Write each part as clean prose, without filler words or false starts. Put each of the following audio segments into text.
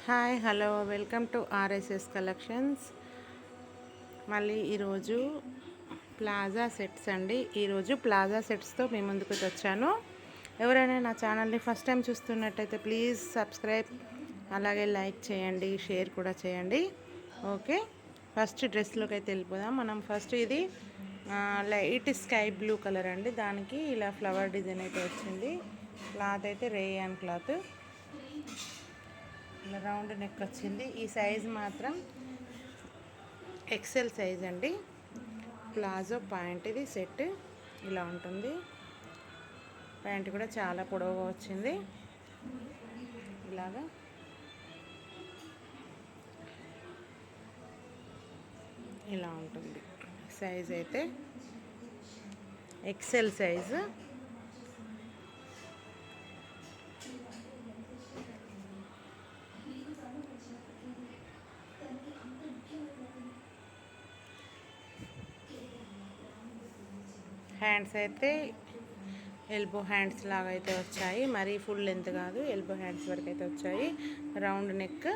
Hi hello welcome to RSS collections. మళ్ళీ ఈరోజు palazzo sets అండి. ఈరోజు ప్లాజా సెట్స్తో మీ ముందుకు వచ్చాను. ఎవరైనా నా ఛానల్ని ఫస్ట్ టైం చూస్తున్నట్టయితే ప్లీజ్ సబ్స్క్రైబ్, అలాగే లైక్ చేయండి, షేర్ కూడా చేయండి. ఓకే, ఫస్ట్ డ్రెస్లోకి అయితే వెళ్ళిపోదాం. మనం ఫస్ట్ ఇది లైట్ స్కై బ్లూ కలర్ అండి. దానికి ఇలా ఫ్లవర్ డిజైన్ అయితే వచ్చింది. క్లాత్ అయితే రేయాన్ క్లాత్, ఇలా రౌండ్ నెక్ వచ్చింది. ఈ సైజ్ మాత్రం ఎక్సెల్ సైజ్ అండి. ప్లాజో ప్యాంట్ ఇది సెట్ ఇలా ఉంటుంది. ప్యాంట్ కూడా చాలా పొడవుగా వచ్చింది. ఇలాగా ఇలా ఉంటుంది. సైజ్ అయితే ఎక్సెల్ సైజు. హ్యాండ్స్ అయితే ఎల్బో హ్యాండ్స్ లాగా అయితే వచ్చాయి. మరీ ఫుల్ లెంత్ కాదు, ఎల్బో హ్యాండ్స్ వరకు అయితే వచ్చాయి. రౌండ్ నెక్,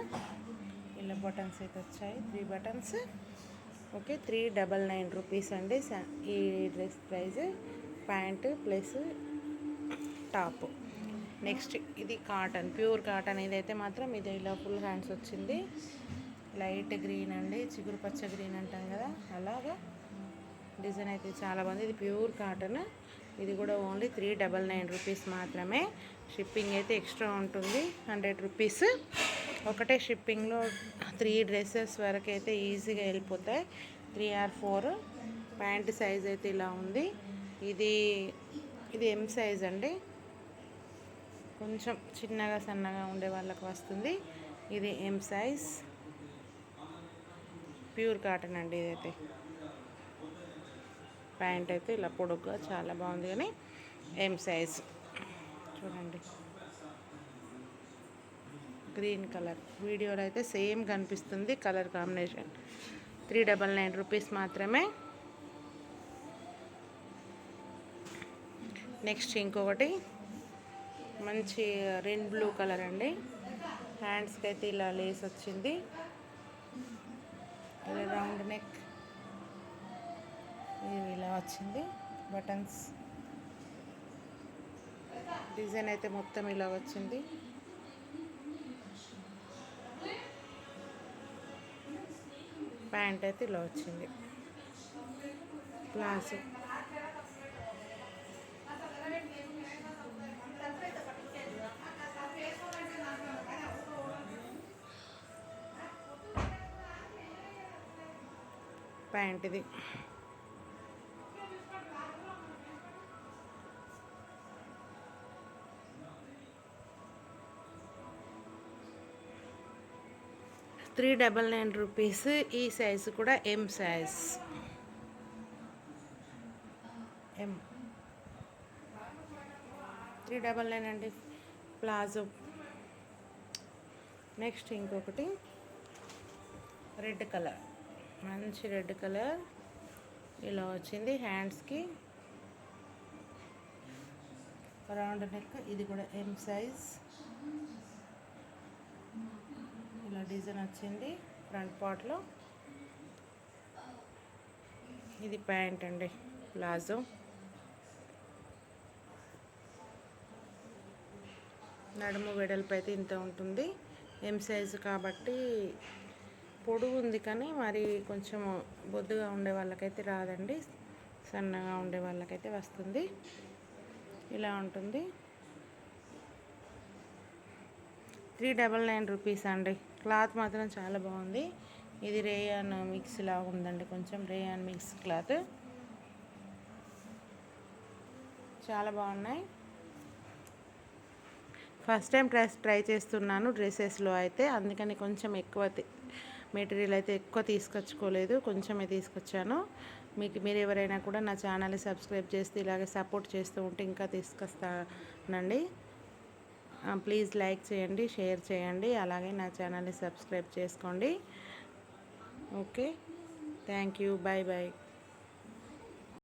ఇలా బటన్స్ అయితే వచ్చాయి, 3 బటన్స్. ఓకే, 399 రూపీస్ అండి ఈ dress price. Pant plus top. Next ఇది కాటన్, ప్యూర్ కాటన్. ఇదైతే మాత్రం ఇది ఇలా ఫుల్ హ్యాండ్స్ వచ్చింది. లైట్ గ్రీన్ అండి, చిగురు పచ్చ గ్రీన్ అంటాం కదా, అలాగా డిజైన్ అయితే చాలా బాగుంది. ఇది ప్యూర్ కాటన్. ఇది కూడా ఓన్లీ 399 రూపీస్ మాత్రమే. షిప్పింగ్ అయితే ఎక్స్ట్రా ఉంటుంది, 100 రూపీస్. ఒకటే షిప్పింగ్లో 3 డ్రెస్సెస్ వరకు అయితే ఈజీగా వెళ్ళిపోతాయి, 3 or 4. ప్యాంట్ సైజ్ అయితే ఇలా ఉంది. ఇది ఎం సైజ్ అండి, కొంచెం చిన్నగా సన్నగా ఉండే వాళ్ళకి వస్తుంది. ఇది ఎం సైజ్, ప్యూర్ కాటన్ అండి. ఇదైతే ప్యాంట్ అయితే ఇలా పొడుగ్గా చాలా బాగుంది, కానీ ఎం సైజ్. చూడండి, గ్రీన్ కలర్. వీడియోలో అయితే సేమ్ కనిపిస్తుంది కలర్ కాంబినేషన్. 399 రూపీస్ మాత్రమే. నెక్స్ట్ ఇంకొకటి మంచి రెడ్ బ్లూ కలర్ అండి. హ్యాండ్స్కి అయితే ఇలా లేస్ వచ్చింది, ఇలా రౌండ్ నెక్, ఇది ఇలా వచ్చింది. బటన్స్ డిజైన్ అయితే మొత్తం ఇలా వచ్చింది. ప్యాంట్ అయితే ఇలా వచ్చింది. ప్లాజో ప్యాంట్ ఇది. $399 రూపీస్. ఈ సైజు కూడా ఎం సైజ్, ఎం. 399 అండి ప్లాజో. నెక్స్ట్ ఇంకొకటి రెడ్ కలర్, మంచి రెడ్ కలర్ ఇలా వచ్చింది. హ్యాండ్స్కి రౌండ్ నెక్, ఇది కూడా ఎం సైజ్. ఇలా డిజైన్ వచ్చింది ఫ్రంట్ పార్ట్లో. ఇది ప్యాంట్ అండి, ప్లాజో. నడుము వెడల్పు అయితే ఇంత ఉంటుంది, ఎం సైజు కాబట్టి. పొడుగు ఉంది కానీ మరి కొంచెం బొద్దుగా ఉండే వాళ్ళకైతే రాదండి, సన్నగా ఉండే వాళ్ళకైతే వస్తుంది. ఇలా ఉంటుంది. 399 రూపీస్ అండి. క్లాత్ మాత్రం చాలా బాగుంది. ఇది రేయాన్ మిక్స్ లాగా ఉందండి, కొంచెం రేయాన్ మిక్స్ క్లాత్. చాలా బాగున్నాయి. ఫస్ట్ టైం ట్రై చేస్తున్నాను డ్రెస్సెస్లో అయితే, అందుకని కొంచెం ఎక్కువ మెటీరియల్ అయితే ఎక్కువ తీసుకొచ్చుకోలేదు, కొంచెమే తీసుకొచ్చాను. మీరు ఎవరైనా కూడా నా ఛానల్ని సబ్స్క్రైబ్ చేస్తే ఇలాగే సపోర్ట్ చేస్తూ ఉంటే ఇంకా తీసుకొస్తానండి. ప్లీజ్ లైక్ చేయండి, షేర్ చేయండి, అలాగే నా ఛానల్ని సబ్స్క్రైబ్ చేసుకోండి. Okay, thank you, bye bye.